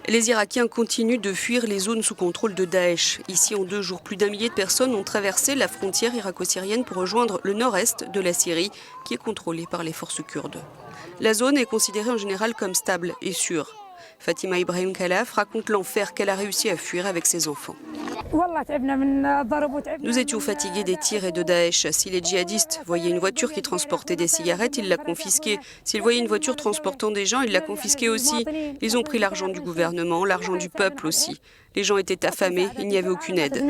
Les Irakiens continuent de fuir les zones sous contrôle de Daesh. Ici, en 2 jours, plus d'1 millier de personnes ont traversé la frontière irako-syrienne pour rejoindre le nord-est de la Syrie, qui est contrôlée par les forces kurdes. La zone est considérée en général comme stable et sûre. Fatima Ibrahim Khalaf raconte l'enfer qu'elle a réussi à fuir avec ses enfants. Nous étions fatigués des tirs et de Daesh. Si les djihadistes voyaient une voiture qui transportait des cigarettes, ils la confisquaient. S'ils voyaient une voiture transportant des gens, ils la confisquaient aussi. Ils ont pris l'argent du gouvernement, l'argent du peuple aussi. Les gens étaient affamés, il n'y avait aucune aide.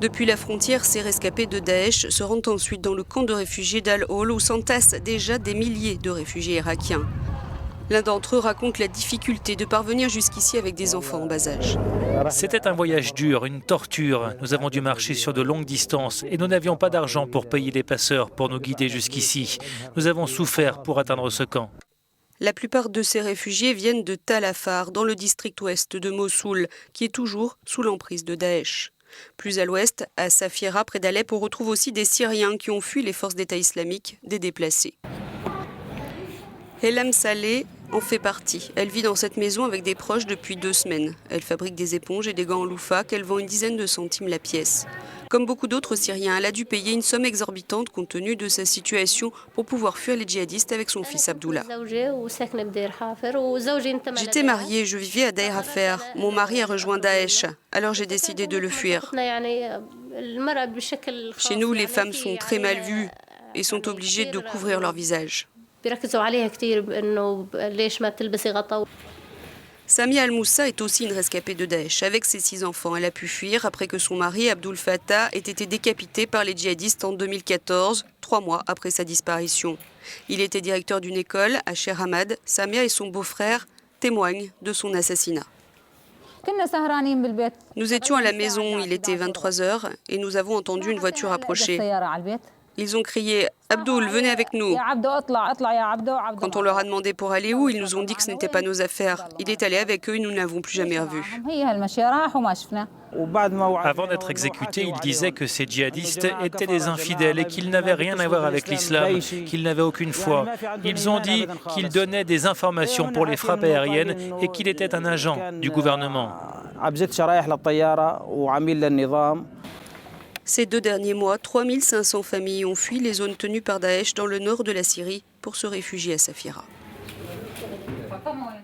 Depuis la frontière, ces rescapés de Daesh se rendent ensuite dans le camp de réfugiés d'Al-Hol où s'entassent déjà des milliers de réfugiés irakiens. L'un d'entre eux raconte la difficulté de parvenir jusqu'ici avec des enfants en bas âge. C'était un voyage dur, une torture. Nous avons dû marcher sur de longues distances et nous n'avions pas d'argent pour payer les passeurs pour nous guider jusqu'ici. Nous avons souffert pour atteindre ce camp. La plupart de ces réfugiés viennent de Tal Afar, dans le district ouest de Mossoul, qui est toujours sous l'emprise de Daesh. Plus à l'ouest, à Safiera, près d'Alep, on retrouve aussi des Syriens qui ont fui les forces d'État islamique, des déplacés. Helam Saleh en fait partie. Elle vit dans cette maison avec des proches depuis 2 semaines. Elle fabrique des éponges et des gants en loufa qu'elle vend une dizaine de centimes la pièce. Comme beaucoup d'autres Syriens, elle a dû payer une somme exorbitante compte tenu de sa situation pour pouvoir fuir les djihadistes avec son fils Abdullah. J'étais mariée, je vivais à Deir Hafer. Mon mari a rejoint Daesh, alors j'ai décidé de le fuir. Chez nous, les femmes sont très mal vues et sont obligées de couvrir leur visage. Samia Al-Moussa est aussi une rescapée de Daesh. Avec ses 6 enfants, elle a pu fuir après que son mari, Abdul Fattah, ait été décapité par les djihadistes en 2014, 3 mois après sa disparition. Il était directeur d'une école à Cher Hamad. Samia et son beau-frère témoignent de son assassinat. Nous étions à la maison, il était 23 h et nous avons entendu une voiture approcher. Ils ont crié « Abdul, venez avec nous ». Quand on leur a demandé pour aller où, ils nous ont dit que ce n'était pas nos affaires. Il est allé avec eux et nous ne l'avons plus jamais revu. Avant d'être exécuté, il disait que ces djihadistes étaient des infidèles et qu'ils n'avaient rien à voir avec l'islam, qu'ils n'avaient aucune foi. Ils ont dit qu'il donnait des informations pour les frappes aériennes et qu'il était un agent du gouvernement. Ces 2 derniers mois, 3500 familles ont fui les zones tenues par Daesh dans le nord de la Syrie pour se réfugier à Safiera.